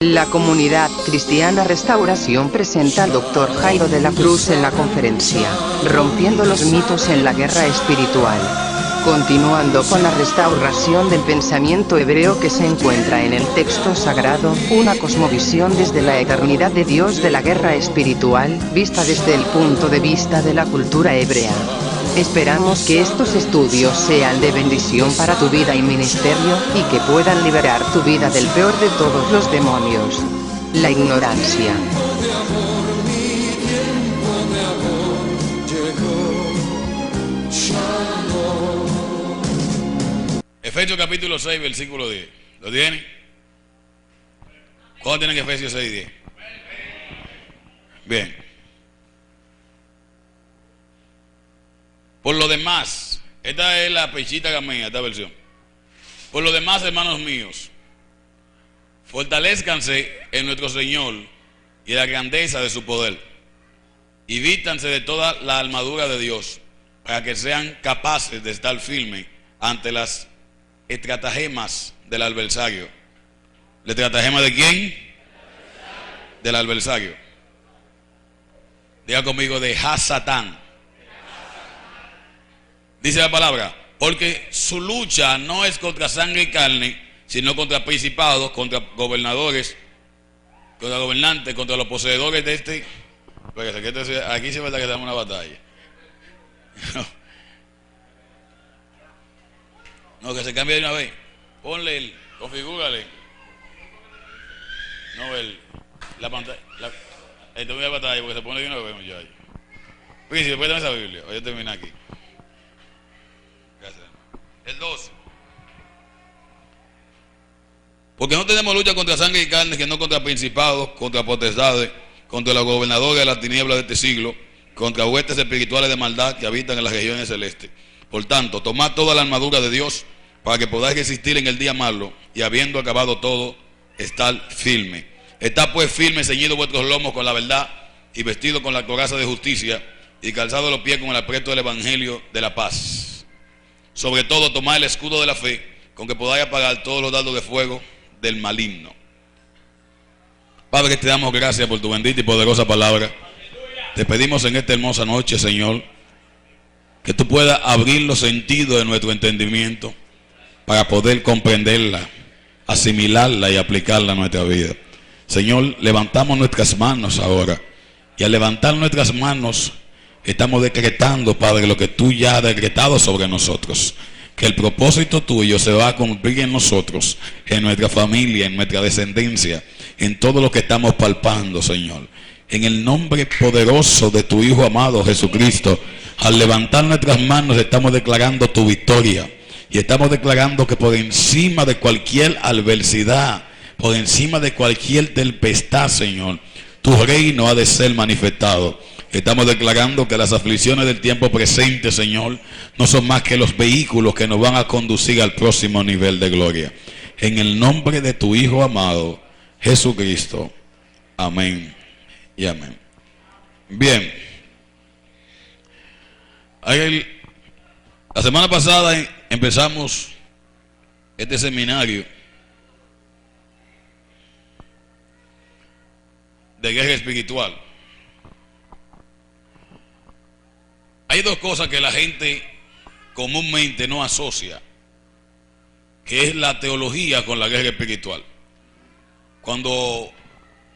La comunidad cristiana Restauración presenta al Dr. Jairo de la Cruz en la conferencia, Rompiendo los mitos en la guerra espiritual. Continuando con la restauración del pensamiento hebreo que se encuentra en el texto sagrado, una cosmovisión desde la eternidad de Dios de la guerra espiritual, vista desde el punto de vista de la cultura hebrea. Esperamos que estos estudios sean de bendición para tu vida y ministerio, y que puedan liberar tu vida del peor de todos los demonios: la ignorancia. Efesios capítulo 6, versículo 10. ¿Lo tienen? ¿Cuándo tienen Efesios 6, 10? Bien. Por lo demás, esta es la pechita gamea, esta versión. Por lo demás, hermanos míos, fortalezcanse en nuestro Señor y en la grandeza de su poder, y vístanse de toda la armadura de Dios, para que sean capaces de estar firmes ante las estratagemas del adversario. ¿La estratagema de quién? Del adversario. Diga conmigo: de Hasatán. Dice la palabra: porque su lucha no es contra sangre y carne, sino contra principados, contra gobernadores, contra gobernantes, contra los poseedores de este. Aquí sí es verdad que damos una batalla. No, que se cambie de una vez. Ponle configúrale. No, la pantalla. Esto es una batalla porque se pone de una vez, muchachos. Oye, si después dame esa Biblia, voy a terminar aquí. Gracias. El 12. Porque no tenemos lucha contra sangre y carne, que no contra principados, contra potestades, contra los gobernadores de las tinieblas de este siglo, contra huestes espirituales de maldad que habitan en las regiones celestes. Por tanto, tomad toda la armadura de Dios para que podáis resistir en el día malo, y habiendo acabado todo, estar firme. Estad pues firme, ceñidos vuestros lomos con la verdad, y vestidos con la coraza de justicia, y calzados los pies con el apresto del evangelio de la paz. Sobre todo, tomad el escudo de la fe, con que podáis apagar todos los dardos de fuego del maligno. Padre, te damos gracias por tu bendita y poderosa palabra. Te pedimos en esta hermosa noche, Señor, que tú puedas abrir los sentidos de nuestro entendimiento para poder comprenderla, asimilarla y aplicarla a nuestra vida. Señor, levantamos nuestras manos ahora, y al levantar nuestras manos estamos decretando, Padre, lo que tú ya has decretado sobre nosotros, que el propósito tuyo se va a cumplir en nosotros, en nuestra familia, en nuestra descendencia, en todo lo que estamos palpando, Señor. En el nombre poderoso de tu Hijo amado Jesucristo, al levantar nuestras manos estamos declarando tu victoria, y estamos declarando que por encima de cualquier adversidad, por encima de cualquier tempestad, Señor, tu reino ha de ser manifestado. Estamos declarando que las aflicciones del tiempo presente, Señor, no son más que los vehículos que nos van a conducir al próximo nivel de gloria. En el nombre de tu Hijo amado Jesucristo. Amén y amén. Bien. La semana pasada empezamos este seminario de guerra espiritual. Hay dos cosas que la gente comúnmente no asocia, que es la teología con la guerra espiritual. Cuando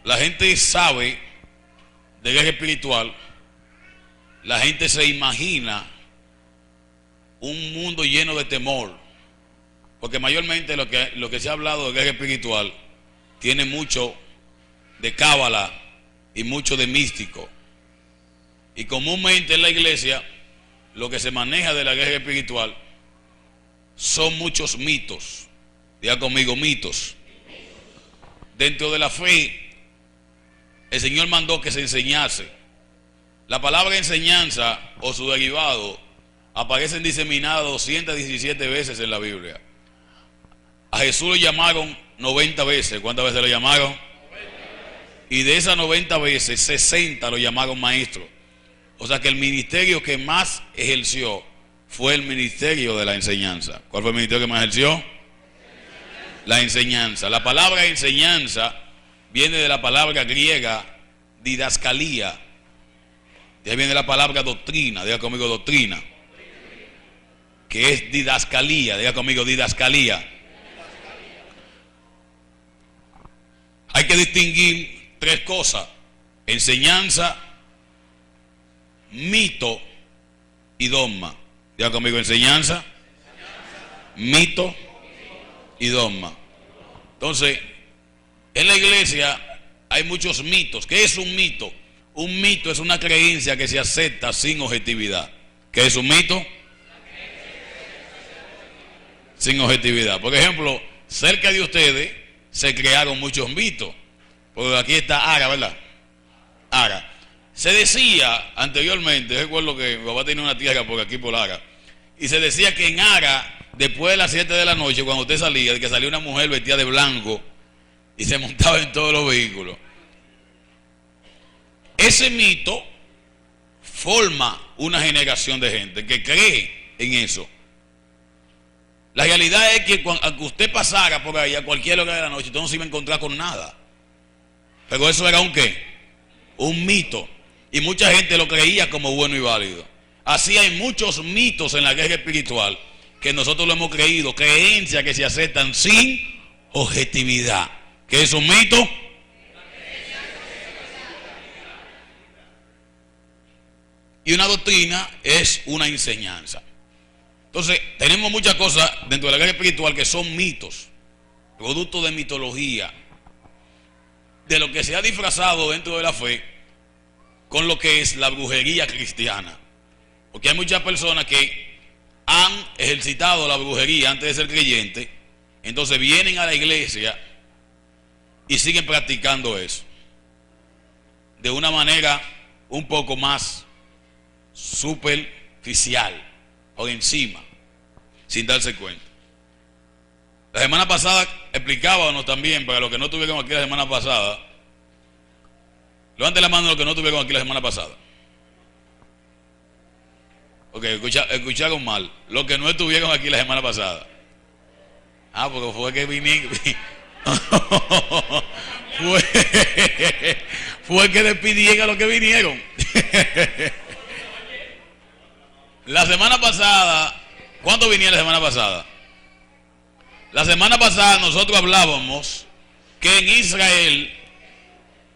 la gente sabe de guerra espiritual, la gente se imagina un mundo lleno de temor, porque mayormente lo que se ha hablado de guerra espiritual tiene mucho de cábala y mucho de místico. Y comúnmente en la iglesia lo que se maneja de la guerra espiritual son muchos mitos. Diga conmigo: mitos. Dentro de la fe, el Señor mandó que se enseñase. La palabra enseñanza o su derivado aparecen diseminadas 217 veces en la Biblia. A Jesús lo llamaron 90 veces. ¿Cuántas veces lo llamaron? 90 veces. Y de esas 90 veces, 60 lo llamaron maestro. O sea que el ministerio que más ejerció fue el ministerio de la enseñanza. ¿Cuál fue el ministerio que más ejerció? La enseñanza. La palabra enseñanza viene de la palabra griega didascalía. De ahí viene la palabra doctrina, diga conmigo doctrina, que es didascalía, diga conmigo didascalía. Hay que distinguir tres cosas: enseñanza, mito y dogma. Diga conmigo enseñanza, mito y dogma. Entonces, en la iglesia hay muchos mitos. ¿Qué es un mito? Un mito es una creencia que se acepta sin objetividad. ¿Qué es un mito? Sin objetividad. Por ejemplo, cerca de ustedes se crearon muchos mitos. Porque aquí está Ara, ¿verdad? Ara. Se decía anteriormente, recuerdo que mi papá tenía una tierra por aquí por Ara, y se decía que en Ara, después de las 7 de la noche, cuando usted salía, que salía una mujer vestida de blanco y se montaba en todos los vehículos. Ese mito forma una generación de gente que cree en eso. La realidad es que aunque usted pasara por ahí a cualquier hora de la noche, usted no se iba a encontrar con nada. Pero eso era un ¿qué? Un mito. Y mucha gente lo creía como bueno y válido. Así hay muchos mitos en la guerra espiritual que nosotros lo hemos creído, creencias que se aceptan sin objetividad. ¿Qué es un mito? Y una doctrina es una enseñanza. Entonces, tenemos muchas cosas dentro de la guerra espiritual que son mitos, producto de mitología, de lo que se ha disfrazado dentro de la fe con lo que es la brujería cristiana. Porque hay muchas personas que han ejercitado la brujería antes de ser creyentes, entonces vienen a la iglesia y siguen practicando eso de una manera un poco más superficial, por encima, sin darse cuenta. La semana pasada explicábamos también, para los que no estuvieron aquí la semana pasada, levante la mano los que no estuvieron aquí la semana pasada. Ok, escucharon mal. Los que no estuvieron aquí la semana pasada. Ah, porque fue que vinieron. fue que despidieron a los que vinieron. La semana pasada, ¿cuántos vinieron la semana pasada? La semana pasada nosotros hablábamos que en Israel,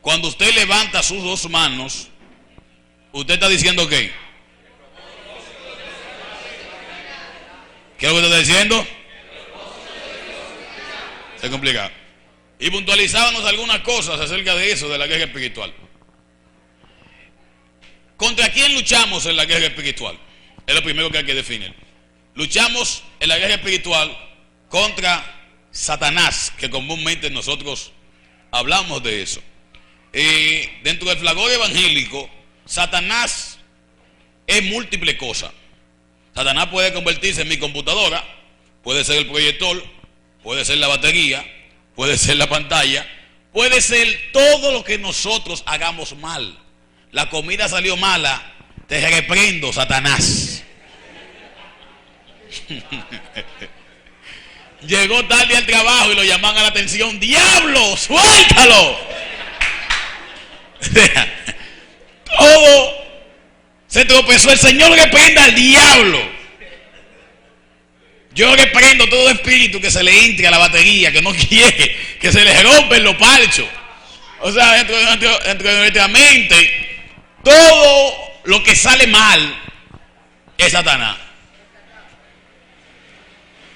cuando usted levanta sus dos manos, usted está diciendo ¿qué? ¿Qué es lo que usted está diciendo? Se complica. Y puntualizábamos algunas cosas acerca de eso, de la guerra espiritual. ¿Contra quién luchamos en la guerra espiritual? Es lo primero que hay que definir. Luchamos en la guerra espiritual contra Satanás, que comúnmente nosotros hablamos de eso. Dentro del fragor evangélico, Satanás es múltiple cosas. Satanás puede convertirse en mi computadora, puede ser el proyector, puede ser la batería, puede ser la pantalla, puede ser todo lo que nosotros hagamos mal. La comida salió mala, te reprendo, Satanás. Llegó tarde al trabajo y lo llaman a la atención. ¡Diablo, suéltalo! Todo se tropezó. El Señor reprenda al diablo. Yo reprendo todo espíritu que se le entre a la batería, que no quiere, que se le rompen los parchos. O sea, dentro de nuestra mente, todo lo que sale mal es Satanás.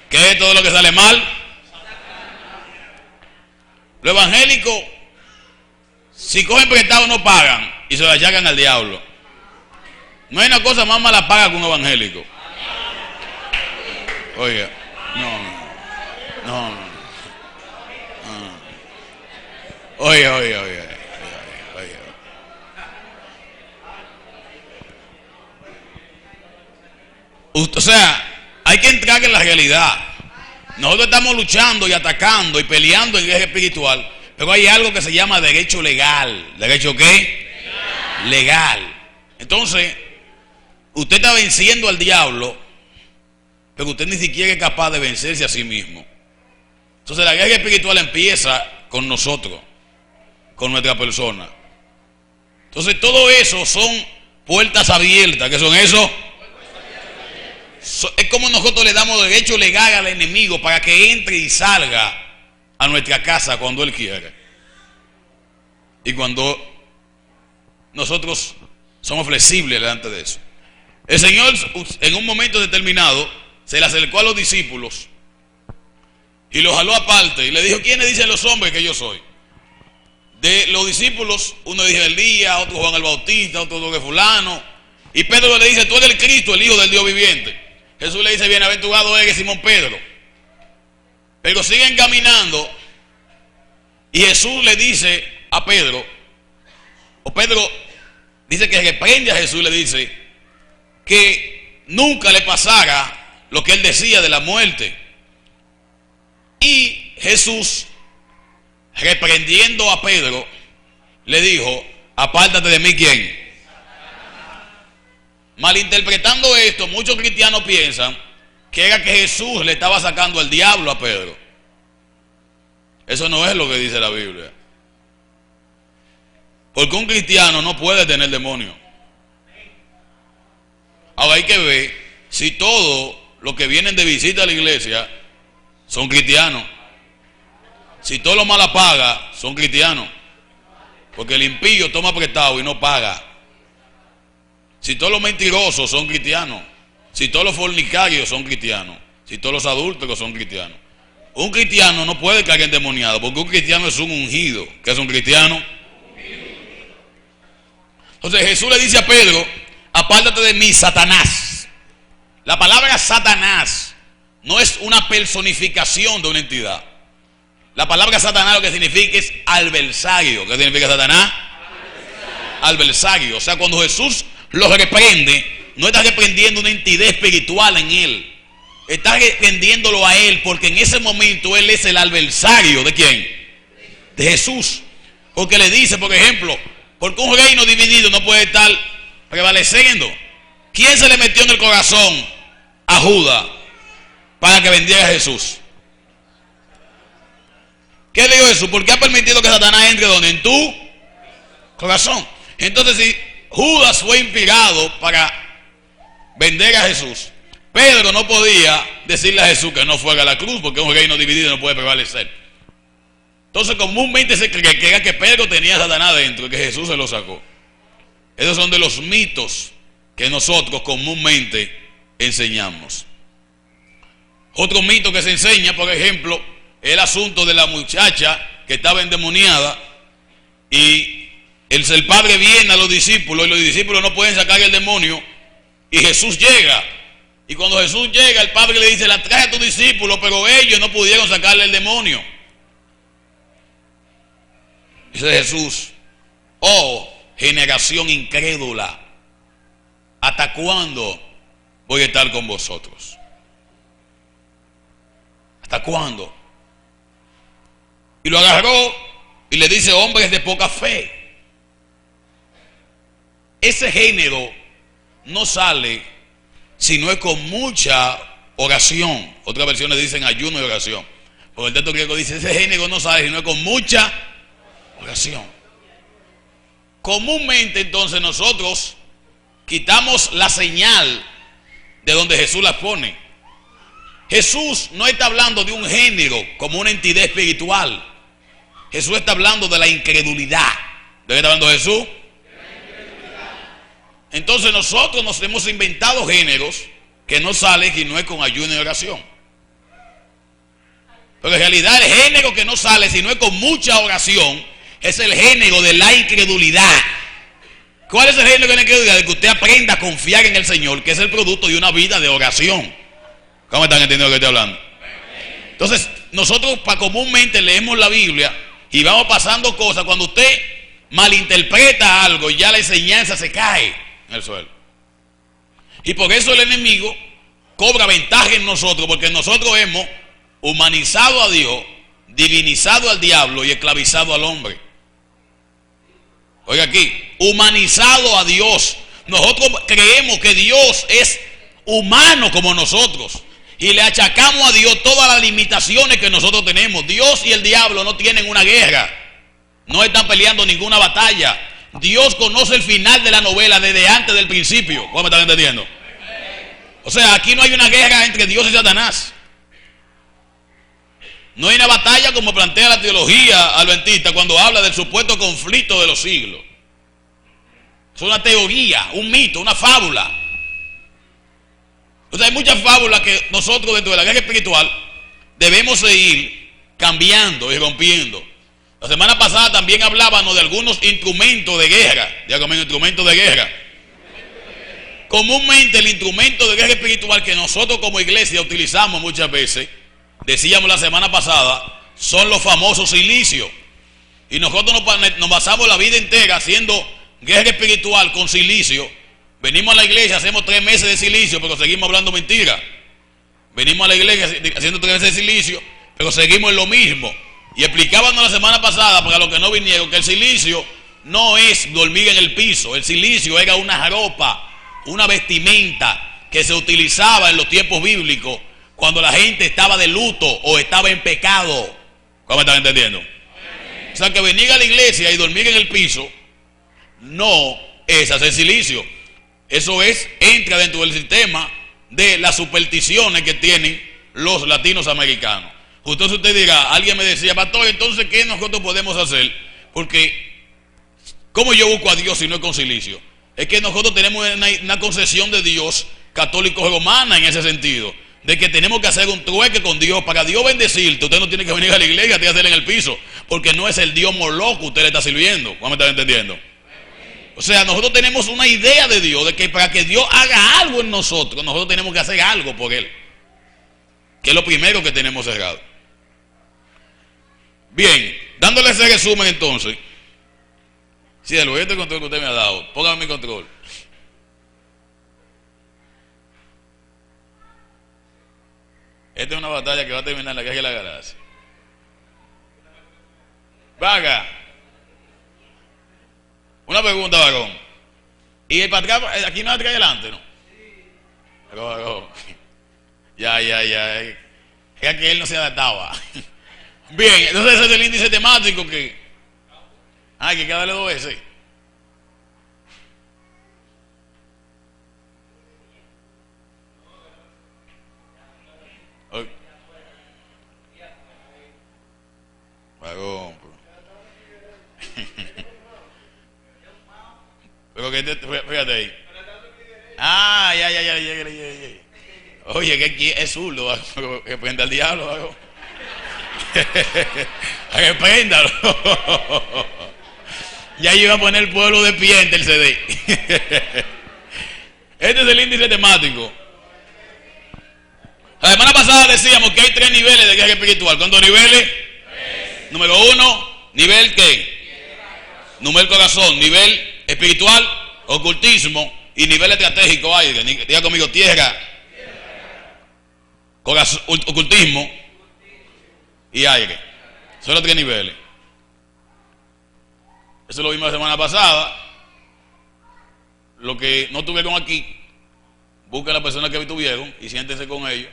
¿Qué es todo lo que sale mal? Los evangélicos, si cogen prestado no pagan y se lo achacan al diablo. No hay una cosa más mala paga que un evangélico. Oiga, no. Oiga. O sea, hay que entrar en la realidad. Nosotros estamos luchando y atacando y peleando en guerra espiritual, pero hay algo que se llama derecho legal. ¿Derecho qué? Legal. Entonces, usted está venciendo al diablo, pero usted ni siquiera es capaz de vencerse a sí mismo. Entonces la guerra espiritual empieza con nosotros. con nuestra persona. Entonces todo eso son puertas abiertas. ¿Qué son eso? Es como nosotros le damos derecho legal al enemigo para que entre y salga a nuestra casa cuando él quiere. Y cuando nosotros somos flexibles delante de eso. El Señor en un momento determinado se le acercó a los discípulos y los jaló aparte y le dijo: ¿quiénes dicen los hombres que yo soy? De los discípulos, uno dice Elías, otro Juan el Bautista, otro de fulano. Y Pedro le dice: tú eres el Cristo, el Hijo del Dios viviente. Jesús le dice: bienaventurado eres, Simón Pedro. Pero siguen caminando y Jesús le dice a Pedro, o Pedro dice que reprende a Jesús y le dice que nunca le pasara lo que él decía de la muerte. Y Jesús, reprendiendo a Pedro, le dijo: apártate de mí, ¿quién? Malinterpretando esto, muchos cristianos piensan que era que Jesús le estaba sacando al diablo a Pedro. Eso no es lo que dice la Biblia. Porque un cristiano no puede tener demonio. Ahora hay que ver si todos los que vienen de visita a la iglesia son cristianos. Si todos los malapagas son cristianos. Porque el impío toma prestado y no paga. Si todos los mentirosos son cristianos. Si todos los fornicarios son cristianos. Si todos los adúlteros son cristianos. Un cristiano no puede caer endemoniado, porque un cristiano es un ungido. ¿Qué es un cristiano? Entonces Jesús le dice a Pedro: apártate de mí, Satanás. La palabra Satanás no es una personificación de una entidad. La palabra Satanás lo que significa es adversario. ¿Qué significa Satanás? Adversario. O sea, cuando Jesús lo reprende, no está reprendiendo una entidad espiritual en él. Está reprendiéndolo a él, porque en ese momento él es el adversario ¿de quién? De Jesús. Porque le dice, por ejemplo, porque un reino dividido no puede estar prevaleciendo. ¿Quién se le metió en el corazón a Judas para que vendiera a Jesús? ¿Qué le dijo Jesús? ¿Por qué ha permitido que Satanás entre donde? En tu corazón. Entonces, si Judas fue inspirado para vender a Jesús, Pedro no podía decirle a Jesús que no fuera a la cruz, porque un reino dividido no puede prevalecer. Entonces comúnmente se cree que era que Pedro tenía a Satanás dentro y que Jesús se lo sacó. Esos son de los mitos que nosotros comúnmente enseñamos. Otro mito que se enseña, por ejemplo, el asunto de la muchacha que estaba endemoniada y el padre viene a los discípulos y los discípulos no pueden sacar el demonio y Jesús llega. Y cuando Jesús llega, el padre le dice: la traje a tus discípulos, pero ellos no pudieron sacarle el demonio. Dice Jesús: oh generación incrédula, ¿hasta cuándo voy a estar con vosotros? ¿Hasta cuándo? Y lo agarró y le dice: hombres de poca fe. Ese género no sale si no es con mucha oración. Otras versiones dicen ayuno y oración. Porque el texto griego dice: ese género no sale si no es con mucha oración. Comúnmente entonces nosotros quitamos la señal de donde Jesús la pone. Jesús no está hablando de un género como una entidad espiritual. Jesús está hablando de la incredulidad. ¿De qué está hablando Jesús? Entonces nosotros nos hemos inventado géneros que no salen y no es con ayuno y oración. Pero en realidad el género que no sale si no es con mucha oración es el género de la incredulidad. ¿Cuál es el género de la incredulidad? De que usted aprenda a confiar en el Señor, que es el producto de una vida de oración. ¿Cómo están entendiendo lo que estoy hablando? Entonces nosotros comúnmente leemos la Biblia y vamos pasando cosas. Cuando usted malinterpreta algo, ya la enseñanza se cae en el suelo. Y por eso el enemigo cobra ventaja en nosotros, porque nosotros hemos humanizado a Dios, divinizado al diablo y esclavizado al hombre. Oiga aquí, humanizado a Dios. Nosotros creemos que Dios es humano como nosotros y le achacamos a Dios todas las limitaciones que nosotros tenemos. Dios y el diablo no tienen una guerra. No están peleando ninguna batalla. Dios conoce el final de la novela desde antes del principio. ¿Cómo me están entendiendo? O sea, aquí no hay una guerra entre Dios y Satanás. No hay una batalla como plantea la teología adventista cuando habla del supuesto conflicto de los siglos. Es una teoría, un mito, una fábula. O sea, hay muchas fábulas que nosotros dentro de la guerra espiritual debemos seguir cambiando y rompiendo. La semana pasada también hablábamos de algunos instrumentos de guerra. Ya conmigo, instrumentos de guerra. Comúnmente el instrumento de guerra espiritual que nosotros como iglesia utilizamos muchas veces, decíamos la semana pasada, son los famosos silicios. Y nosotros nos basamos la vida entera haciendo guerra espiritual con silicio. Venimos a la iglesia, hacemos 3 meses de silicio, pero seguimos hablando mentira. Venimos a la iglesia haciendo 3 meses de silicio, pero seguimos en lo mismo. Y explicábamos la semana pasada, para los que no vinieron, que el silicio no es dormir en el piso. El silicio era una ropa, una vestimenta que se utilizaba en los tiempos bíblicos cuando la gente estaba de luto o estaba en pecado. ¿Cómo me están entendiendo? O sea, que venir a la iglesia y dormir en el piso no es hacer silicio. Eso entra dentro del sistema de las supersticiones que tienen los latinos americanos. Entonces usted dirá, alguien me decía, pastor, entonces ¿qué nosotros podemos hacer? Porque, ¿cómo yo busco a Dios si no es con silicio? Es que nosotros tenemos una concesión de Dios católico-romana en ese sentido, de que tenemos que hacer un trueque con Dios. Para Dios bendecirte, usted no tiene que venir a la iglesia, tiene que hacerlo en el piso, porque no es el Dios Moloch que usted le está sirviendo. ¿Cómo me está entendiendo? O sea, nosotros tenemos una idea de Dios, de que para que Dios haga algo en nosotros tenemos que hacer algo por Él, que es lo primero que tenemos cerrado. Bien, dándole ese resumen entonces. Sí, el este control que usted me ha dado, póngame mi control. Esta es una batalla que va a terminar en la calle de la Galaxia. Vaga. Una pregunta, varón. ¿Y el patrón aquí no va a traer adelante, no? Pero, ya. Es que él no se adaptaba. Bien, entonces ese es el índice temático que hay que darle 2 veces. Varón, pero que fíjate ahí. Ah, ya. Oye, que es zurdo, que prenda al diablo, varón. Arrepéndalo. Ya iba a poner el pueblo de pie en el CD. Este es el índice temático. La semana pasada decíamos que hay 3 niveles de guerra espiritual. ¿Cuántos niveles? 3. Número 1, nivel ¿qué? Nivel corazón, nivel espiritual, ocultismo y nivel estratégico aire. Diga conmigo, tierra, corazón, ocultismo y aire. Son los 3 niveles. Eso lo vimos la semana pasada. Los que no estuvieron aquí, busquen a las personas que estuvieron y siéntense con ellos,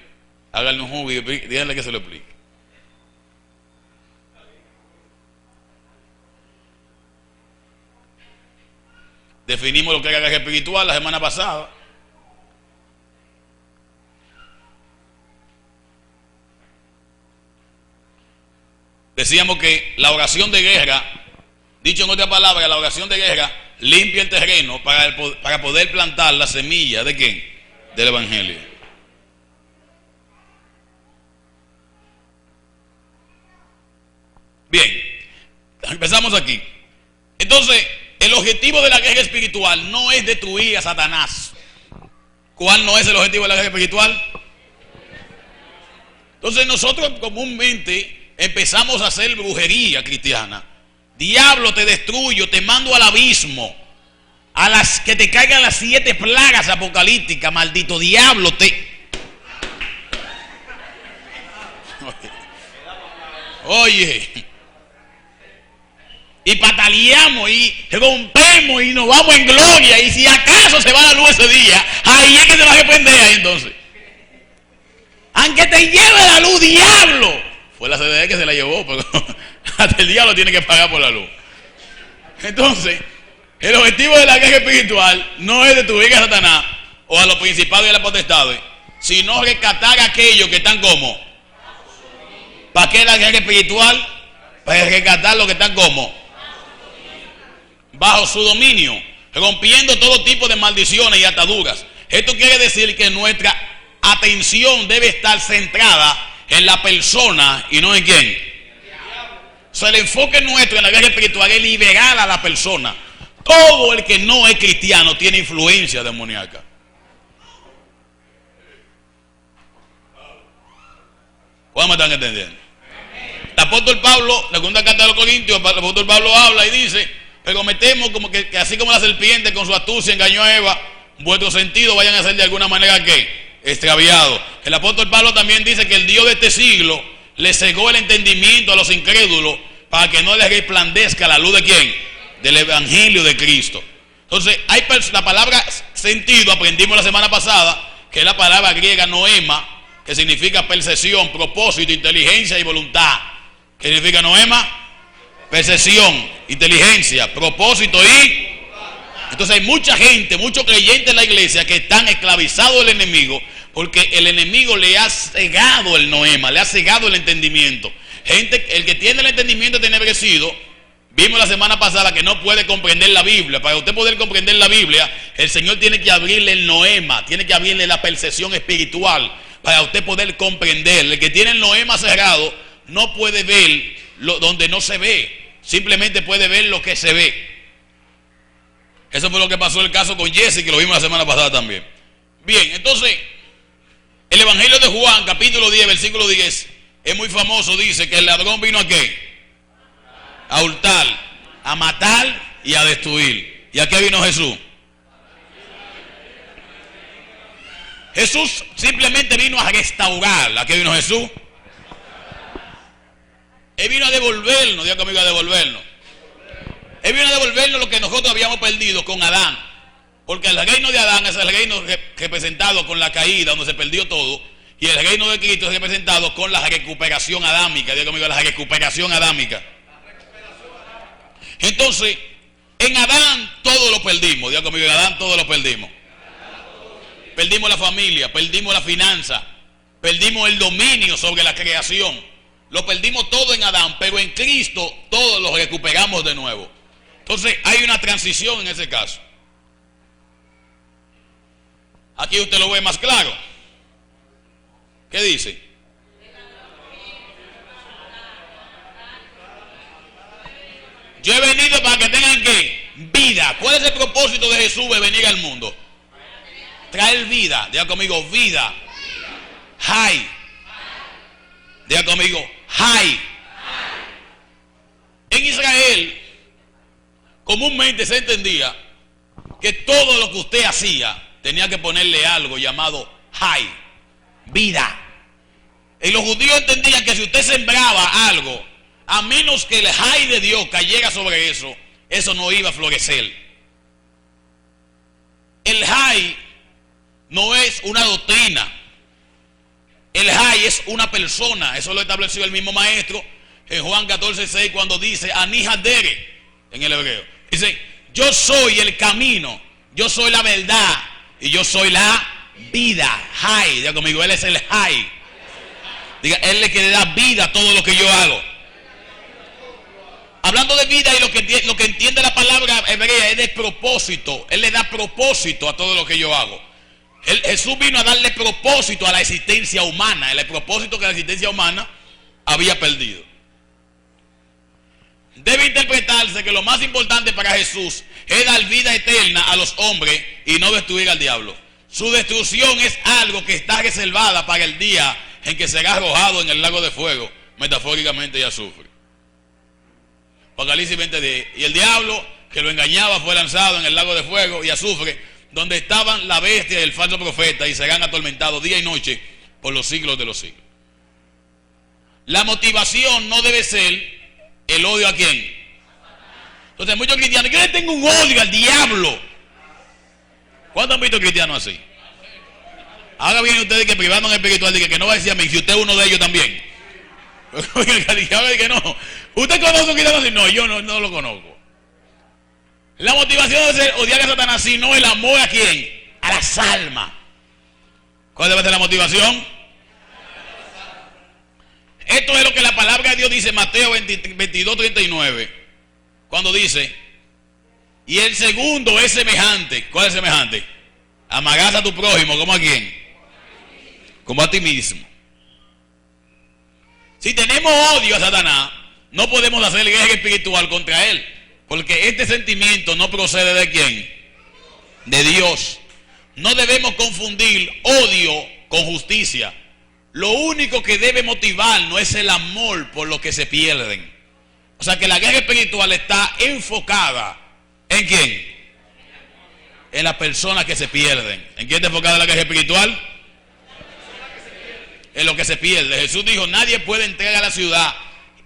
háganle un jugo y díganle que se lo explique. Definimos lo que era guerra espiritual la semana pasada. Decíamos que la oración de guerra, dicho en otra palabra, la oración de guerra limpia el terreno para poder plantar la semilla ¿de quién? Del Evangelio. Bien, empezamos aquí. Entonces, el objetivo de la guerra espiritual no es destruir a Satanás. ¿Cuál no es el objetivo de la guerra espiritual? Entonces nosotros comúnmente empezamos a hacer brujería cristiana. Diablo, te destruyo, te mando al abismo, a las que te caigan las 7 plagas apocalípticas, maldito diablo, Oye, y pataleamos y rompemos y nos vamos en gloria, y si acaso se va la luz ese día, ahí es que te vas a arrepender ahí entonces. Aunque te lleve la luz, diablo. Fue la CDE que se la llevó, pero hasta el diablo tiene que pagar por la luz. Entonces, el objetivo de la guerra espiritual no es destruir a Satanás o a los principados y a las potestades, sino rescatar a aquellos que están como. ¿Para qué la guerra espiritual? Para rescatar los que están como bajo su dominio, rompiendo todo tipo de maldiciones y ataduras. Esto quiere decir que nuestra atención debe estar centrada en la persona y no en quién. O sea, el enfoque nuestro en la guerra espiritual es liberar a la persona. Todo el que no es cristiano tiene influencia demoníaca. ¿Cómo me están entendiendo? El apóstol Pablo, la segunda carta de los Corintios, el apóstol Pablo habla y dice: pero me temo como que así como la serpiente con su astucia engañó a Eva, vuestros sentidos vayan a ser de alguna manera ¿qué? Extraviados. El apóstol Pablo también dice que el Dios de este siglo le cegó el entendimiento a los incrédulos para que no les resplandezca la luz de ¿quién? Del evangelio de Cristo. Entonces, la palabra sentido, aprendimos la semana pasada, que es la palabra griega noema, que significa percepción, propósito, inteligencia y voluntad. ¿Qué significa noema? Percepción, inteligencia, propósito y... Entonces hay mucha gente, muchos creyentes en la iglesia que están esclavizados del enemigo, porque el enemigo le ha cegado el noema, le ha cegado el entendimiento. Gente, el que tiene el entendimiento entenebrecido, vimos la semana pasada que no puede comprender la Biblia. Para usted poder comprender la Biblia, el Señor tiene que abrirle el noema, tiene que abrirle la percepción espiritual para usted poder comprender. El que tiene el noema cerrado no puede ver donde no se ve, simplemente puede ver lo que se ve. Eso fue lo que pasó en el caso con Jesse, que lo vimos la semana pasada también. Bien, entonces, el Evangelio de Juan, capítulo 10, versículo 10, es muy famoso, dice que el ladrón vino ¿a qué? A hurtar, a matar y a destruir. ¿Y a qué vino Jesús? Jesús simplemente vino a restaurar. ¿A qué vino Jesús? Él vino a devolvernos, diga conmigo, a devolvernos. Él vino a devolvernos lo que nosotros habíamos perdido con Adán. Porque el reino de Adán es el reino representado con la caída, donde se perdió todo. Y el reino de Cristo es representado con la recuperación adámica. Diga conmigo, la recuperación adámica. Entonces, en Adán todo lo perdimos. Diga conmigo, en Adán todo lo perdimos. Perdimos la familia, perdimos la finanza, perdimos el dominio sobre la creación. Lo perdimos todo en Adán, pero en Cristo todo lo recuperamos de nuevo. Entonces hay una transición en ese caso. Aquí usted lo ve más claro. ¿Qué dice? Yo he venido para que tengan ¿qué? Vida. ¿Cuál es el propósito de Jesús de venir al mundo? Traer vida. Diga conmigo, vida. Hay. Diga conmigo, hay. En Israel, comúnmente se entendía que todo lo que usted hacía tenía que ponerle algo llamado hay, vida. Y los judíos entendían que si usted sembraba algo, a menos que el hay de Dios cayera sobre eso, eso no iba a florecer. El hay no es una doctrina. El hay es una persona. Eso lo estableció el mismo maestro en Juan 14:6 cuando dice Anihadere en el hebreo. Dice, yo soy el camino, yo soy la verdad y yo soy la vida. Hay, diga conmigo, él es el hay. Diga, él es el que le da vida a todo lo que yo hago. Hablando de vida y lo que entiende la palabra hebrea es de propósito. Él le da propósito a todo lo que yo hago. Jesús vino a darle propósito a la existencia humana, el propósito que la existencia humana había perdido. Debe interpretarse que lo más importante para Jesús es dar vida eterna a los hombres y no destruir al diablo. Su destrucción es algo que está reservada para el día en que será arrojado en el lago de fuego, metafóricamente y azufre. Apocalipsis 20:10. Y el diablo que lo engañaba fue lanzado en el lago de fuego y azufre, donde estaban la bestia y el falso profeta, y serán atormentados día y noche por los siglos de los siglos. La motivación no debe ser el odio a quién. Entonces muchos cristianos, yo le tengo un odio al diablo. ¿Cuántos han visto cristianos así? Ahora vienen ustedes que privando en espiritual, digan que no va a decir a mí, si usted es uno de ellos también. Que no. ¿Usted conoce a un cristiano así? No, yo no lo conozco. La motivación de odiar a Satanás, sino el amor a quién, a las almas. ¿Cuál debe ser la motivación? Esto es lo que la palabra de Dios dice en Mateo 22:39, cuando dice, y el segundo es semejante. ¿Cuál es semejante? Amarás a tu prójimo, ¿como a quién? Como a ti mismo. Si tenemos odio a Satanás, no podemos hacer guerra espiritual contra él, porque este sentimiento no procede de quién, de Dios. No debemos confundir odio con justicia. Lo único que debe motivarnos es el amor por los que se pierden. O sea que la guerra espiritual está enfocada ¿en quién? En las personas que se pierden. ¿En quién está enfocada la guerra espiritual? En lo que se pierde. Jesús dijo, nadie puede entrar a la ciudad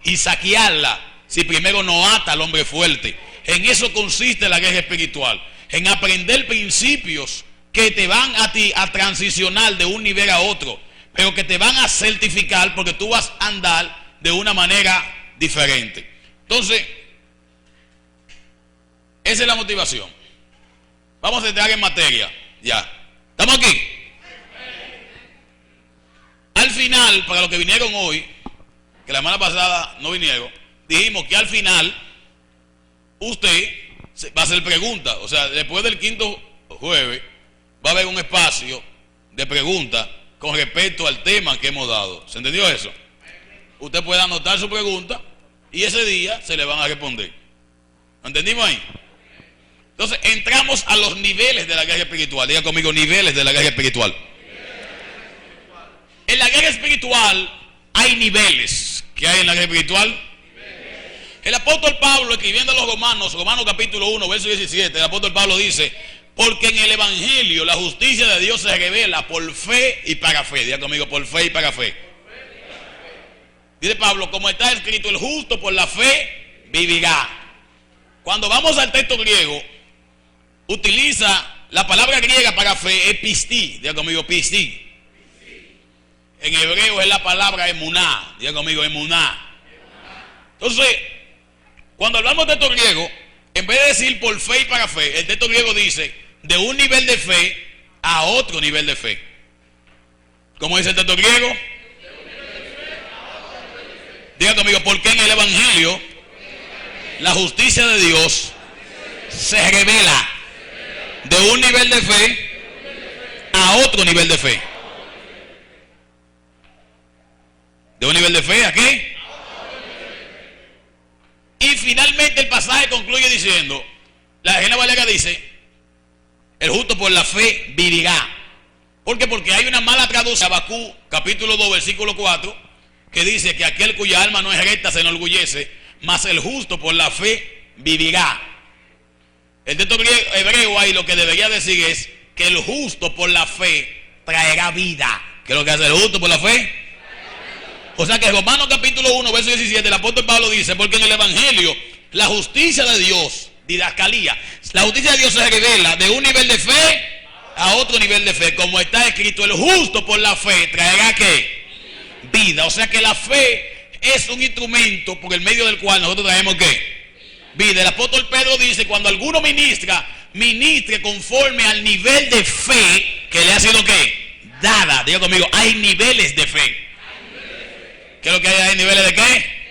y saquearla si primero no ata al hombre fuerte. En eso consiste la guerra espiritual, en aprender principios que te van a ti a transicionar de un nivel a otro, pero que te van a certificar porque tú vas a andar de una manera diferente. Entonces, esa es la motivación. Vamos a entrar en materia. Ya. ¿Estamos aquí? Al final, para los que vinieron hoy, que la semana pasada no vinieron, dijimos que al final usted va a hacer preguntas. O sea, después del quinto jueves va a haber un espacio de preguntas con respecto al tema que hemos dado. ¿Se entendió eso? Usted puede anotar su pregunta y ese día se le van a responder. ¿Lo entendimos ahí? Entonces entramos a los niveles de la guerra espiritual. Diga conmigo, niveles de la guerra espiritual. En la guerra espiritual hay niveles. ¿Qué hay en la guerra espiritual? El apóstol Pablo, escribiendo a los Romanos capítulo 1, verso 17, el apóstol Pablo dice, porque en el evangelio la justicia de Dios se revela por fe y para fe. Diga conmigo, por fe y para fe. Dice Pablo, como está escrito, el justo por la fe vivirá. Cuando vamos al texto griego, utiliza la palabra griega para fe, epistí. Diga conmigo, pistí. En hebreo es la palabra emuná. Diga conmigo, emuná. Entonces, cuando hablamos de texto griego, en vez de decir por fe y para fe, el texto griego dice de un nivel de fe a otro nivel de fe. ¿Cómo dice el texto griego? Diga conmigo, porque en el evangelio la justicia de Dios se revela de un nivel de fe a otro nivel de fe. ¿De un nivel de fe a qué? Y finalmente el pasaje concluye diciendo, la Reina Valera dice, el justo por la fe vivirá. ¿Por qué? Porque hay una mala traducción, Habacuc capítulo 2 versículo 4, que dice que aquel cuya alma no es recta se enorgullece, mas el justo por la fe vivirá. El texto hebreo ahí lo que debería decir es que el justo por la fe traerá vida. ¿Qué es lo que hace el justo por la fe? O sea que Romanos capítulo 1 verso 17 el apóstol Pablo dice, porque en el evangelio la justicia de Dios, didascalía, la justicia de Dios se revela de un nivel de fe a otro nivel de fe, como está escrito, el justo por la fe traerá ¿qué? Vida. O sea que la fe es un instrumento por el medio del cual nosotros traemos ¿qué? Vida. El apóstol Pedro dice, cuando alguno ministre conforme al nivel de fe que le ha sido ¿qué? Dada. Diga conmigo, hay niveles de fe. ¿Qué es lo que hay? ¿Hay niveles de qué?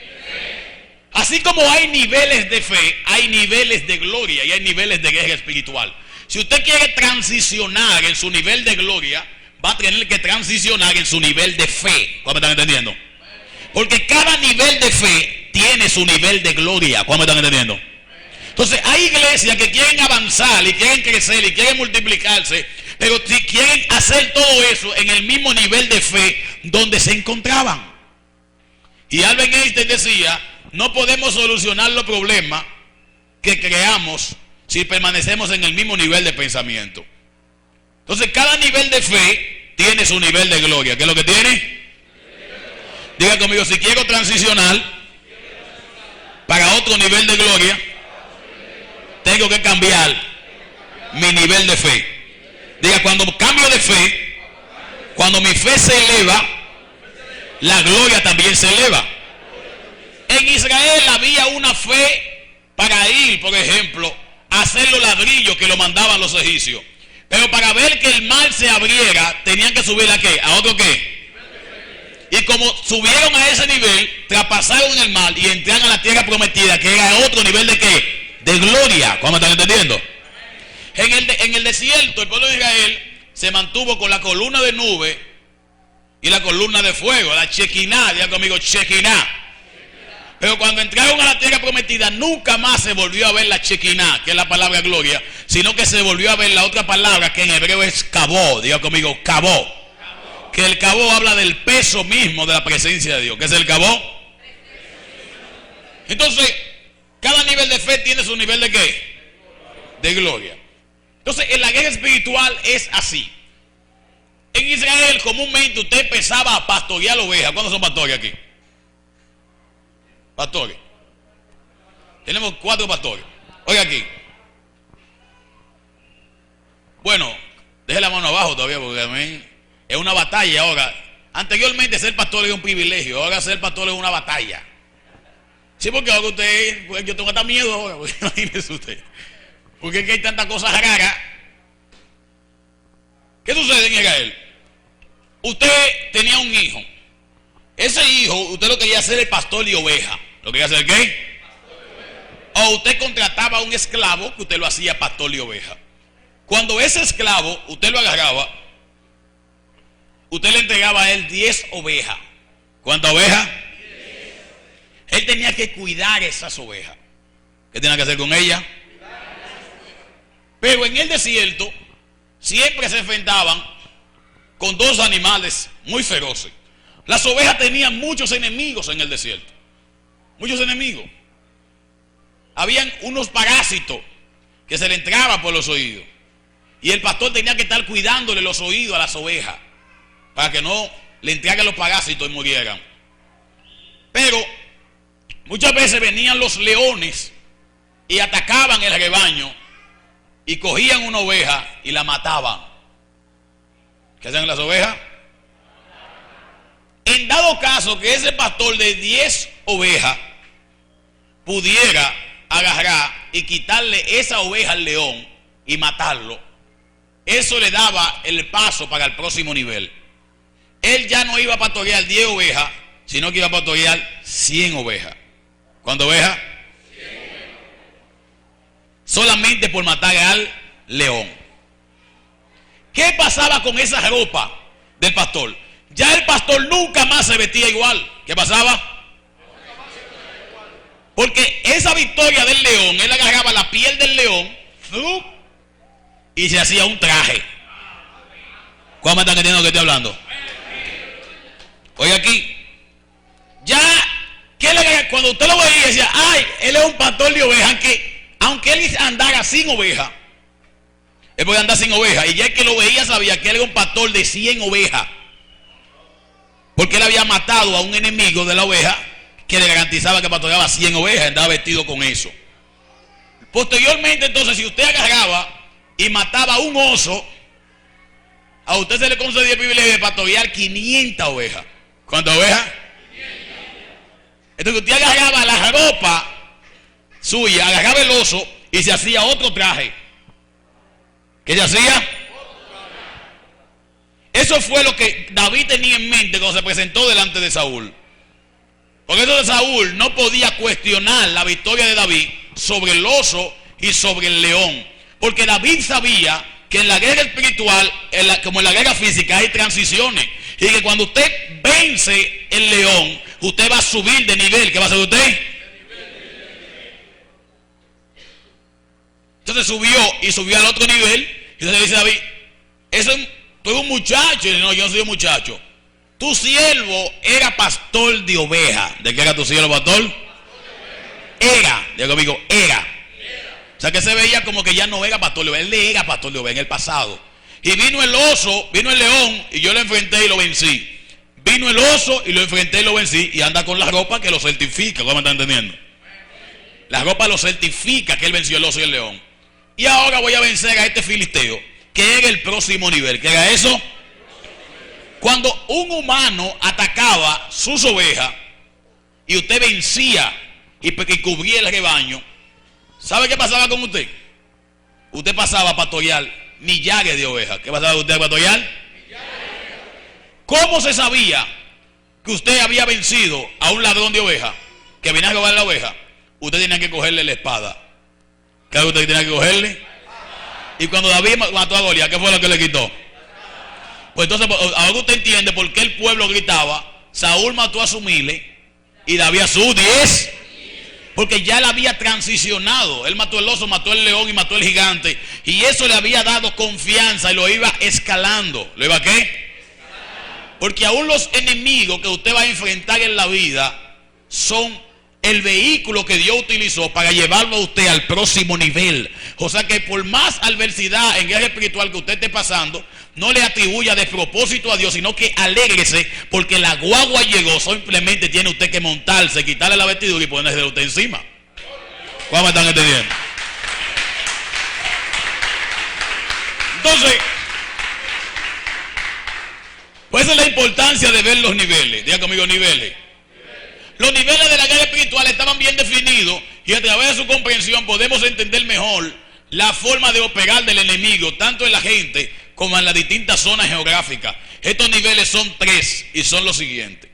Así como hay niveles de fe, hay niveles de gloria y hay niveles de guerra espiritual. Si usted quiere transicionar en su nivel de gloria, va a tener que transicionar en su nivel de fe. ¿Cómo me están entendiendo? Porque cada nivel de fe tiene su nivel de gloria. ¿Cómo me están entendiendo? Entonces hay iglesias que quieren avanzar y quieren crecer y quieren multiplicarse, pero si quieren hacer todo eso en el mismo nivel de fe donde se encontraban. Y Albert Einstein decía, no podemos solucionar los problemas que creamos si permanecemos en el mismo nivel de pensamiento. Entonces cada nivel de fe tiene su nivel de gloria. ¿Qué es lo que tiene? Diga conmigo, si quiero transicionar para otro nivel de gloria, tengo que cambiar mi nivel de fe. Diga, cuando cambio de fe, cuando mi fe se eleva, la gloria también se eleva. En Israel había una fe para ir, por ejemplo, a hacer los ladrillos que lo mandaban los egipcios. Pero para ver que el mar se abriera, tenían que subir ¿a qué? ¿A otro qué? Y como subieron a ese nivel, traspasaron el mar y entraron a la tierra prometida, que era otro nivel ¿de qué? De gloria. ¿Cómo están entendiendo? En el desierto, el pueblo de Israel se mantuvo con la columna de nube y la columna de fuego, la Shekinah, diga conmigo, Shekinah. Pero cuando entraron a la tierra prometida, nunca más se volvió a ver la Shekinah, que es la palabra gloria, sino que se volvió a ver la otra palabra que en hebreo es Kabó, diga conmigo, Kabó. Que el Kabó habla del peso mismo de la presencia de Dios. ¿Qué es el Kabó? Entonces, cada nivel de fe tiene su nivel de ¿qué? De gloria. Entonces, en la guerra espiritual es así. En Israel, comúnmente usted empezaba a pastorear ovejas. ¿Cuántos son pastores aquí? Pastores. Tenemos 4 pastores. Oiga aquí. Bueno, deje la mano abajo todavía porque a mí es una batalla ahora. Anteriormente ser pastor era un privilegio. Ahora ser pastor es una batalla. Sí, porque ahora usted, pues yo tengo hasta miedo ahora. Porque imagínese usted. Porque es que hay tantas cosas raras. ¿Qué sucede en Israel? Usted tenía un hijo. Ese hijo, usted lo quería hacer el pastor de oveja. ¿Lo quería hacer qué? O usted contrataba a un esclavo que usted lo hacía pastor de oveja. Cuando ese esclavo, usted lo agarraba, usted le entregaba a él 10 ovejas. ¿Cuántas ovejas? 10. Él tenía que cuidar esas ovejas. ¿Qué tenía que hacer con ellas? Pero en el desierto siempre se enfrentaban con 2 animales muy feroces. Las ovejas tenían muchos enemigos en el desierto. Muchos enemigos. Habían unos parásitos que se le entraban por los oídos. Y el pastor tenía que estar cuidándole los oídos a las ovejas para que no le entraran los parásitos y murieran. Pero muchas veces venían los leones y atacaban el rebaño y cogían una oveja y la mataban. ¿Qué hacían las ovejas? En dado caso que ese pastor de 10 ovejas pudiera agarrar y quitarle esa oveja al león y matarlo, eso le daba el paso para el próximo nivel. Él ya no iba a pastorear 10 ovejas, sino que iba a pastorear 100 ovejas. ¿Cuántas ovejas? 100 ovejas. Solamente por matar al león. ¿Qué pasaba con esa ropa del pastor? Ya el pastor nunca más se vestía igual. ¿Qué pasaba? Porque esa victoria del león, él agarraba la piel del león y se hacía un traje. ¿Cuál me están entendiendo lo que estoy hablando? Oye aquí, ya, cuando usted lo veía decía, ay, él es un pastor de ovejas, aunque él andara sin oveja, él podía andar sin oveja, y ya el que lo veía sabía que él era un pastor de 100 ovejas, porque él había matado a un enemigo de la oveja que le garantizaba que pastoreaba 100 ovejas, andaba vestido con eso. Posteriormente entonces, si usted agarraba y mataba a un oso, a usted se le concedía el privilegio de pastorear 500 ovejas. ¿Cuántas ovejas? 500. Entonces usted agarraba la ropa suya, agarraba el oso y se hacía otro traje. ¿Qué se hacía? Eso fue lo que David tenía en mente cuando se presentó delante de Saúl. Porque eso de Saúl no podía cuestionar la victoria de David sobre el oso y sobre el león. Porque David sabía que en la guerra espiritual, como en la guerra física, hay transiciones. Y que cuando usted vence el león, usted va a subir de nivel. ¿Qué va a hacer usted? Entonces subió al otro nivel. Y entonces dice David, tú eres un muchacho. Y dice, no, yo no soy un muchacho. Tu siervo era pastor de ovejas. ¿De qué era tu siervo pastor? Era, digo conmigo, era. O sea que se veía como que ya no era pastor de ovejas. Él era pastor de ovejas en el pasado. Y vino el oso, vino el león, y yo lo enfrenté y lo vencí. Vino el oso y lo enfrenté y lo vencí. Y anda con la ropa que lo certifica. ¿Cómo me están entendiendo? La ropa lo certifica que él venció el oso y el león. Y ahora voy a vencer a este filisteo, que era el próximo nivel. ¿Qué era eso? Cuando un humano atacaba sus ovejas y usted vencía y cubría el rebaño, ¿sabe qué pasaba con usted? usted pasaba a pastorear millares de ovejas. ¿Qué pasaba usted a pastorear? ¿Cómo se sabía que usted había vencido a un ladrón de ovejas que venía a robar la oveja? Usted tenía que cogerle la espada. ¿Qué es lo que usted tenía que cogerle? Y cuando David mató a Goliat, ¿qué fue lo que le quitó? Pues entonces, ahora usted entiende por qué el pueblo gritaba: Saúl mató a su miles y David a sus 10. Porque ya él había transicionado. Él mató el oso, mató el león y mató el gigante. Y eso le había dado confianza y lo iba escalando. ¿Lo iba qué? Porque aún los enemigos que usted va a enfrentar en la vida son el vehículo que Dios utilizó para llevarlo a usted al próximo nivel. O sea que por más adversidad en guerra espiritual que usted esté pasando, no le atribuya despropósito a Dios, sino que alégrese porque la guagua llegó. Simplemente tiene usted que montarse, quitarle la vestidura y ponerse usted encima. ¿Cuándo me están entendiendo? Entonces, pues esa es la importancia de ver los niveles. Diga conmigo, niveles. Los niveles de la guerra espiritual estaban bien definidos y a través de su comprensión podemos entender mejor la forma de operar del enemigo, tanto en la gente como en las distintas zonas geográficas. Estos niveles son 3 y son los siguientes.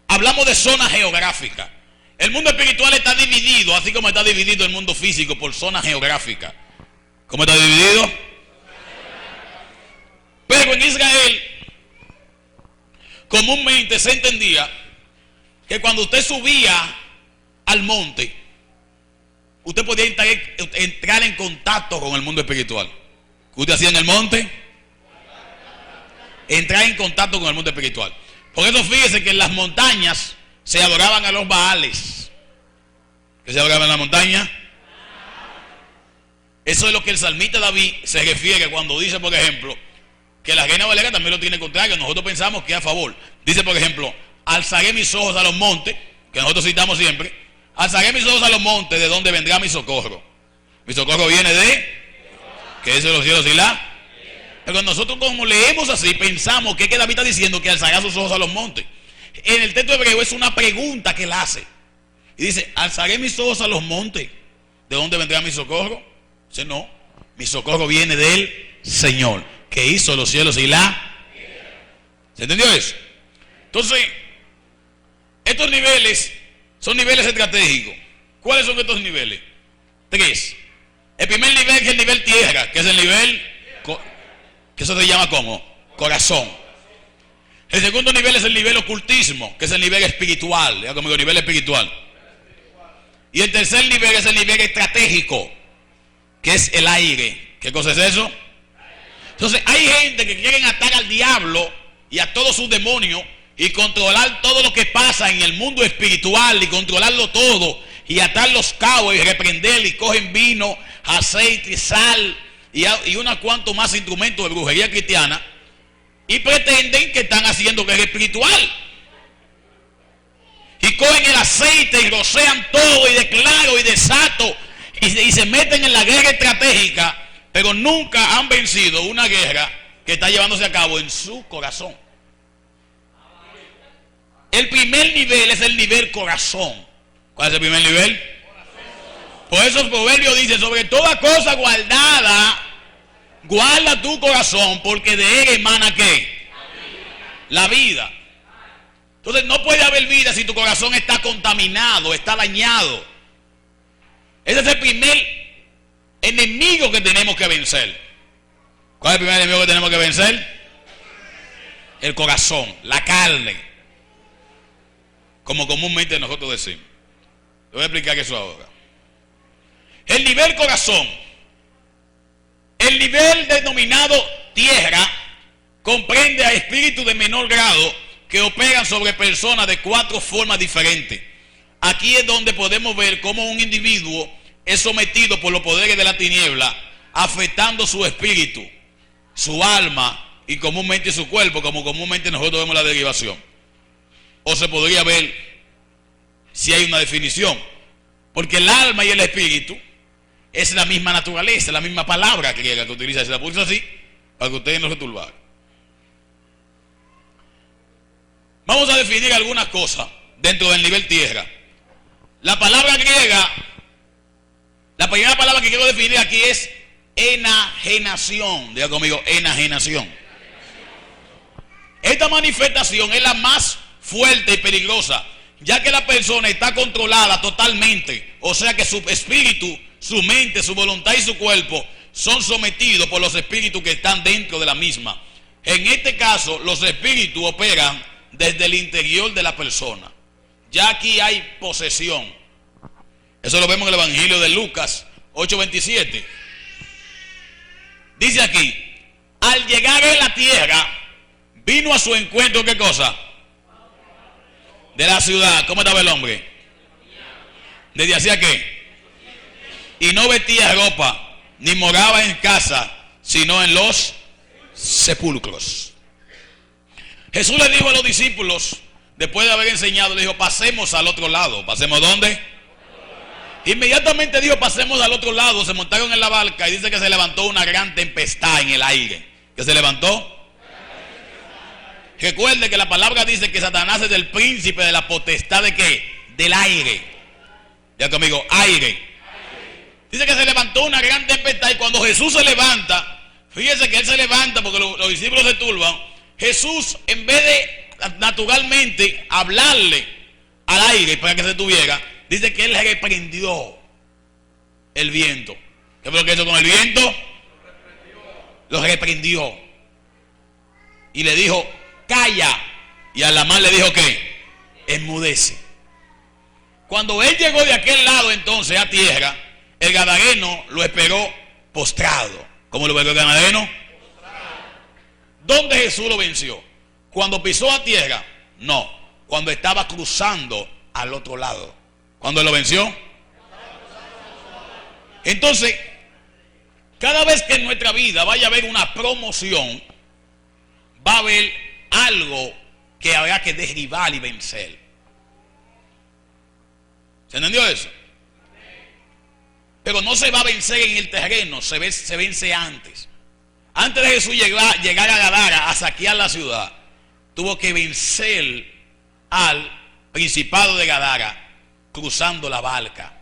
Hablamos de zonas geográficas. El mundo espiritual está dividido, así como está dividido el mundo físico, por zonas geográficas. ¿Cómo está dividido? Pero en Israel comúnmente se entendía que cuando usted subía al monte, usted podía entrar en contacto con el mundo espiritual. ¿Qué usted hacía en el monte? Entrar en contacto con el mundo espiritual. Por eso fíjese que en las montañas se adoraban a los Baales. ¿Qué se adoraban en la montaña? Eso es lo que el salmista David se refiere cuando dice, por ejemplo, que la Reina Valera también lo tiene contrario. Nosotros pensamos que es a favor. Dice, por ejemplo: alzaré mis ojos a los montes, que nosotros citamos siempre. Alzaré mis ojos a los montes, ¿de dónde vendrá mi socorro? Mi socorro viene de, que es de los cielos y la. Pero nosotros, como leemos así, pensamos que David está diciendo que alzará sus ojos a los montes. En el texto hebreo es una pregunta que él hace. Y dice: alzaré mis ojos a los montes, ¿de dónde vendrá mi socorro? Dice: no, mi socorro viene del Señor, que hizo los cielos y la. ¿Se entendió eso? Entonces, estos niveles son niveles estratégicos. ¿Cuáles son estos niveles? 3. El primer nivel es el nivel tierra, que es el nivel, que eso se llama como corazón. El segundo nivel es el nivel ocultismo, que es el nivel espiritual. Ya conmigo, nivel espiritual. Y el tercer nivel es el nivel estratégico, que es el aire. ¿Qué cosa es eso? Entonces hay gente que quieren atar al diablo y a todos sus demonios y controlar todo lo que pasa en el mundo espiritual y controlarlo todo y atar los cabos y reprender, y cogen vino, aceite, sal y unos cuantos más instrumentos de brujería cristiana y pretenden que están haciendo guerra espiritual. Y cogen el aceite y rocean todo y declaro y desato y se meten en la guerra estratégica, pero nunca han vencido una guerra que está llevándose a cabo en su corazón. El primer nivel es el nivel corazón. ¿Cuál es el primer nivel? Por eso el proverbio dice: sobre toda cosa guardada, guarda tu corazón, porque de él emana ¿qué? La vida. Entonces no puede haber vida si tu corazón está contaminado, está dañado. Ese es el primer enemigo que tenemos que vencer. ¿Cuál es el primer enemigo que tenemos que vencer? El corazón, la carne, como comúnmente nosotros decimos. Le voy a explicar eso ahora. El nivel corazón, el nivel denominado tierra, comprende a espíritus de menor grado que operan sobre personas de 4 formas diferentes. Aquí es donde podemos ver cómo un individuo es sometido por los poderes de la tiniebla, afectando su espíritu, su alma y comúnmente su cuerpo, como comúnmente nosotros vemos la derivación. O se podría ver si hay una definición, porque el alma y el espíritu es la misma naturaleza, la misma palabra griega que utiliza. Se la puse así para que ustedes no se turbaran. Vamos a definir algunas cosas dentro del nivel tierra. La palabra griega, la primera palabra que quiero definir aquí es enajenación. Diga conmigo, enajenación. Esta manifestación es la más fuerte y peligrosa, ya que la persona está controlada totalmente. O sea que su espíritu, su mente, su voluntad y su cuerpo son sometidos por los espíritus que están dentro de la misma. En este caso, los espíritus operan desde el interior de la persona. Ya aquí hay posesión. Eso lo vemos en el Evangelio de Lucas 8:27. Dice aquí: al llegar en la tierra, vino a su encuentro, ¿qué cosa? De la ciudad. ¿Cómo estaba el hombre? ¿Desde hacía qué? Y no vestía ropa, ni moraba en casa, sino en los sepulcros. Jesús le dijo a los discípulos, después de haber enseñado, le dijo: pasemos al otro lado. ¿Pasemos dónde? Inmediatamente dijo: pasemos al otro lado. Se montaron en la barca y dice que se levantó una gran tempestad en el aire. ¿Qué se levantó? Recuerde que la palabra dice que Satanás es el príncipe de la potestad ¿de qué? Del aire. Ya conmigo, aire. Dice que se levantó una gran tempestad, y cuando Jesús se levanta, fíjese que él se levanta porque los discípulos se turban. Jesús, en vez de naturalmente hablarle al aire para que se tuviera, dice que él reprendió el viento. ¿Qué fue lo que hizo con el viento? Lo reprendió y le dijo: calla. Y a la mar le dijo ¿qué? Enmudece. Cuando él llegó de aquel lado entonces a tierra, el gadareno lo esperó postrado. ¿Cómo lo esperó el gadareno? ¿Dónde Jesús lo venció? ¿Cuando pisó a tierra? No, cuando estaba cruzando al otro lado. ¿Cuándo lo venció? Entonces, cada vez que en nuestra vida vaya a haber una promoción, va a haber algo que habrá que derribar y vencer. ¿Se entendió eso? Pero no se va a vencer en el terreno, se vence antes. Antes de Jesús llegar a Gadara a saquear la ciudad, tuvo que vencer al principado de Gadara cruzando la barca,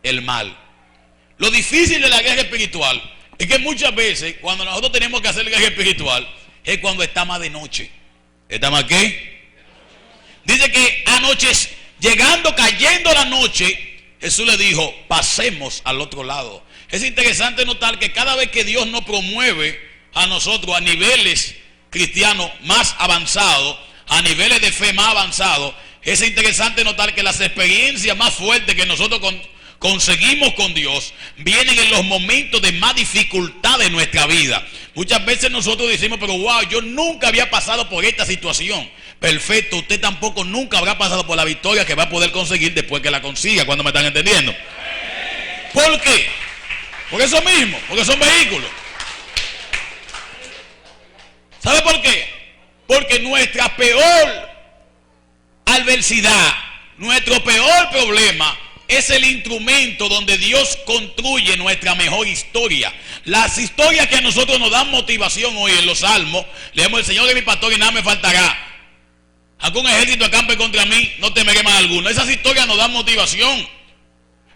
el mar. Lo difícil de la guerra espiritual es que muchas veces cuando nosotros tenemos que hacer guerra espiritual es cuando está más de noche. ¿Está más qué? Dice que anoche, cayendo la noche, Jesús le dijo: pasemos al otro lado. Es interesante notar que cada vez que Dios nos promueve a nosotros a niveles cristianos más avanzados, a niveles de fe más avanzados, es interesante notar que las experiencias más fuertes que nosotros conseguimos con Dios vienen en los momentos de más dificultad de nuestra vida. Muchas veces nosotros decimos: pero wow, yo nunca había pasado por esta situación. Perfecto, usted tampoco nunca habrá pasado por la victoria que va a poder conseguir después que la consiga. ¿Cuándo me están entendiendo? ¿Por qué? Por eso mismo, porque son vehículos. ¿Sabe por qué? Porque nuestra peor adversidad, nuestro peor problema es el instrumento donde Dios construye nuestra mejor historia. Las historias que a nosotros nos dan motivación hoy en los salmos, leemos: el Señor es mi pastor y nada me faltará. Algún ejército acampe contra mí, no temeré mal alguno. Esas historias nos dan motivación.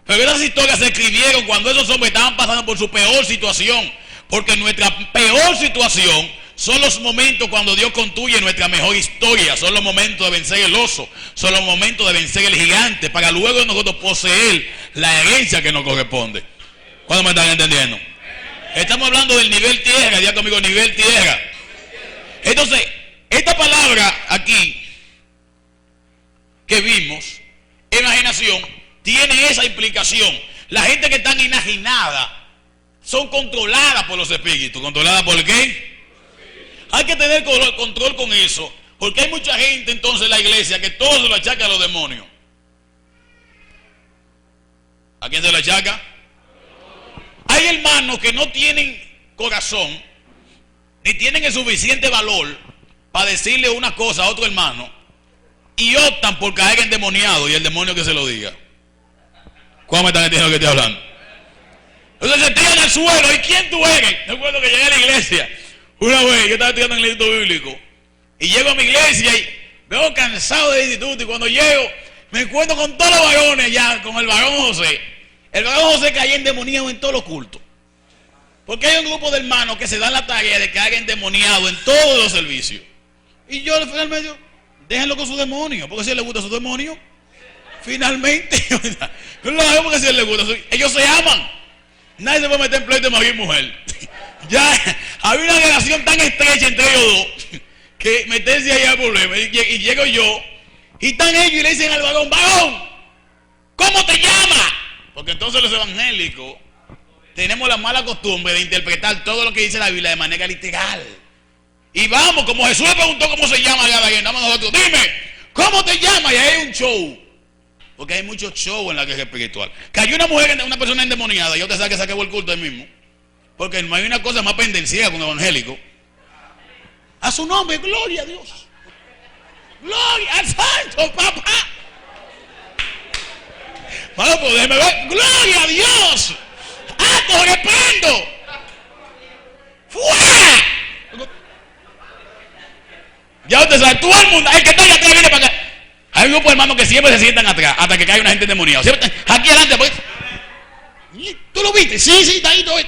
Pero esas historias se escribieron cuando esos hombres estaban pasando por su peor situación. Porque nuestra peor situación son los momentos cuando Dios construye nuestra mejor historia. Son los momentos de vencer el oso, son los momentos de vencer el gigante, para luego nosotros poseer la herencia que nos corresponde. ¿Cuándo me están entendiendo? Estamos hablando del nivel tierra. Diga conmigo, nivel tierra. Entonces, esta palabra aquí que vimos, enajenación, tiene esa implicación. La gente que está enajenada son controladas por los espíritus. ¿Controladas por qué? Hay que tener control con eso, porque hay mucha gente entonces en la iglesia que todo se lo achaca a los demonios. ¿A quién se lo achaca? Hay hermanos que no tienen corazón, ni tienen el suficiente valor para decirle una cosa a otro hermano, y optan por caer endemoniado y el demonio que se lo diga. ¿Cuándo me están entendiendo que estoy hablando? Entonces se tiran al suelo. ¿Y quién tú eres? Recuerdo que llegué a la iglesia una vez, yo estaba estudiando en el instituto bíblico, y llego a mi iglesia y vengo cansado del instituto, y cuando llego me encuentro con todos los varones ya, con el varón José. El varón José caía endemoniado en todos los cultos. Porque hay un grupo de hermanos que se dan la tarea de que hagan endemoniado en todos los servicios. Y yo al final me digo, déjenlo con su demonio, porque si les gusta su demonio, finalmente, lo hago porque si les gusta, ellos se aman. Nadie se puede meter en pleito de marido y mujer. Ya había una relación tan estrecha entre ellos dos que meterse ahí al problema. Y llego yo, y están ellos y le dicen al varón, varón, ¿cómo te llamas? Porque entonces los evangélicos tenemos la mala costumbre de interpretar todo lo que dice la Biblia de manera literal. Y vamos, como Jesús le preguntó cómo se llama cada quien, vamos nosotros, dime, ¿cómo te llamas? Y ahí hay un show. Porque hay mucho show en la guerra espiritual. Cayó una mujer, una persona endemoniada, y usted sabe que se acabó el culto ahí mismo. Porque no hay una cosa más pendenciera con un evangélico. A su nombre, gloria a Dios. Gloria al santo, papá. Vamos a poderme ver, gloria a Dios. ¡Ato, reprendo! ¡Fuera! Ya usted sabe, todo el mundo, el que está allá atrás viene para acá. Hay un grupo de hermanos que siempre se sientan atrás hasta que cae una gente endemoniada. Siempre aquí adelante, pues. ¿Tú lo viste? Sí, está ahí todo.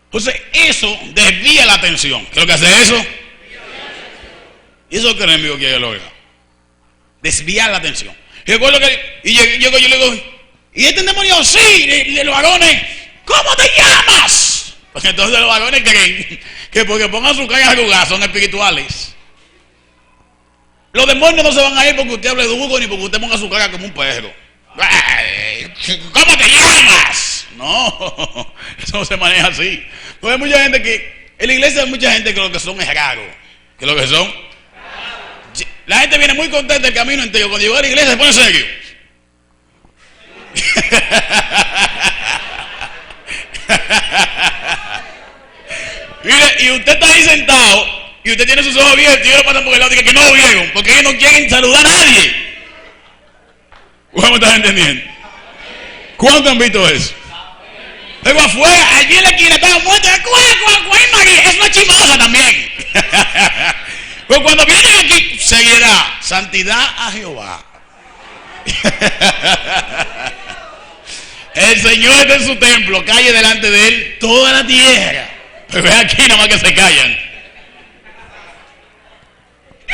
Entonces, eso desvía la atención. ¿Qué es lo que hace eso? Y eso es lo que el enemigo quiere que lo haga. Desviar la atención. Y recuerdo que yo le digo, ¿y este endemoniado? Sí, de los varones. ¿Cómo te llamas? Porque entonces los varones creen que porque pongan su cara arrugada son espirituales. Los demonios no se van a ir porque usted hable duro ni porque usted ponga su cara como un perro. ¿Cómo te llamas? No, eso no se maneja así. Porque hay mucha gente que, en la iglesia hay mucha gente que lo que son es raro. ¿Qué es lo que son? La gente viene muy contenta el camino entero. Cuando llega a la iglesia se pone serio. Mire, y usted está ahí sentado y usted tiene sus ojos abiertos y ellos pasan por el lado y que no lo vieron, porque ellos no quieren saludar a nadie. ¿Cómo estás entendiendo? ¿Cuántos han visto eso? Luego afuera, allí en la esquina estaba muerto, María, es una chimosa también. Pues cuando vienen aquí, seriedad, santidad a Jehová. El Señor está en su templo, calle delante de él toda la tierra. Pero ve aquí nada más que se callan.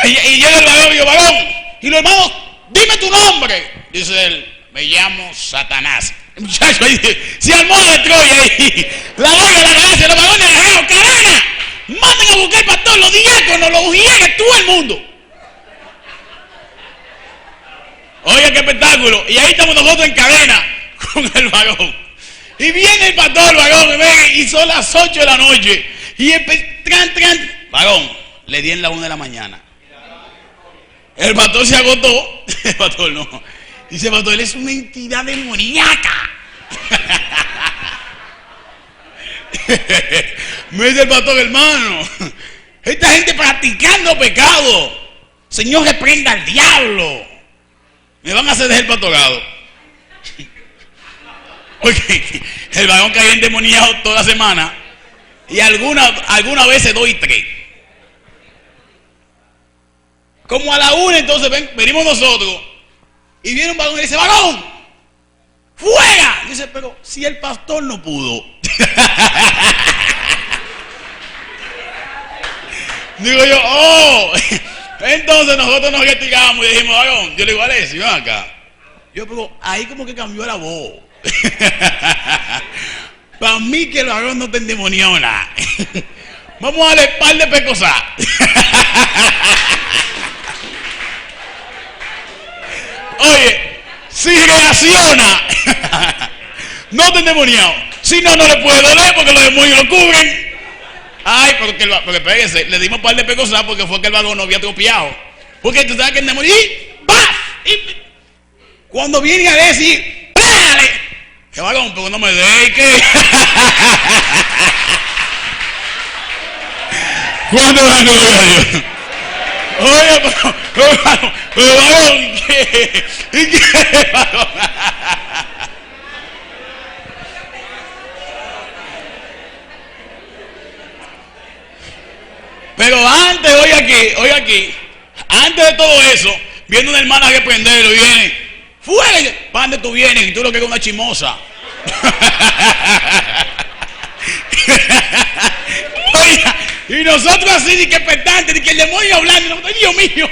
Y llega el varón y yo, varón, y los hermanos, dime tu nombre. Dice él, me llamo Satanás. El muchacho ahí se armó de Troya ahí. La gloria, la gracia, los varones de cadena. Manden a buscar al pastor, los diáconos, los ujieres, todo el mundo. Oye, qué espectáculo. Y ahí estamos nosotros en cadena con el varón. Y viene el pastor, el varón, y son las 8 de la noche. Y varón, le di en la 1 de la mañana. El pastor se agotó. El pastor no. Dice, pastor, él es una entidad demoníaca. Me dice el pastor, hermano, esta gente practicando pecado. Señor, reprenda al diablo. Me van a hacer dejar el pastorado. Porque el varón cae endemoniado toda la semana. Y alguna vez se doy 3. Como a la 1 entonces venimos nosotros. Y viene un varón y dice, varón, ¡fuera! Y dice, pero si el pastor no pudo. Digo yo, oh. Entonces nosotros nos retiramos y dijimos, varón, yo le digo, Alessio, ven acá. Yo, pero ahí como que cambió la voz. Para mí que el varón no te endemonió nada. Vamos a darle par de pecosas. Oye, si reacciona, no te endemoniado. Si no, no le puede doler porque los demonios lo cubren. Ay, porque pégase, le dimos par de pecosas porque fue que el varón no había tropeado. Porque tú sabes que el demonio, y cuando viene a decir, ¡pégale! Que varón, pero no me deje. ¿Cuándo la gloria a Dios? Oye, pero varón, ¿qué varón? Pero antes, oye aquí, antes de todo eso, viene una hermana a reprenderlo y viene, fuera, ¿para dónde tú vienes? Y tú lo que es una chimosa. Oiga, y nosotros así, de que petante, de que el demonio hablando, Dios mío,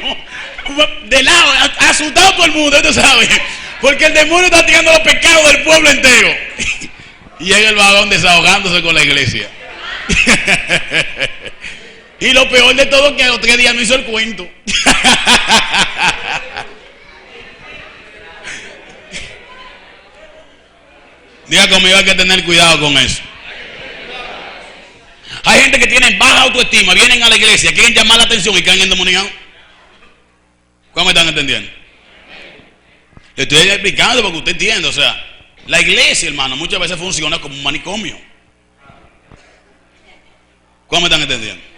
de lado, asustado todo el mundo, ¿tú sabes? Porque el demonio está tirando los pecados del pueblo entero. Y llega el vagón desahogándose con la iglesia. Y lo peor de todo es que a los 3 días no hizo el cuento. Diga conmigo, hay que tener cuidado con eso. Hay gente que tiene baja autoestima, vienen a la iglesia, quieren llamar la atención y caen endemoniados. ¿Cómo me están entendiendo? Le estoy explicando porque usted entiende, o sea, la iglesia, hermano, muchas veces funciona como un manicomio. ¿Cómo me están entendiendo?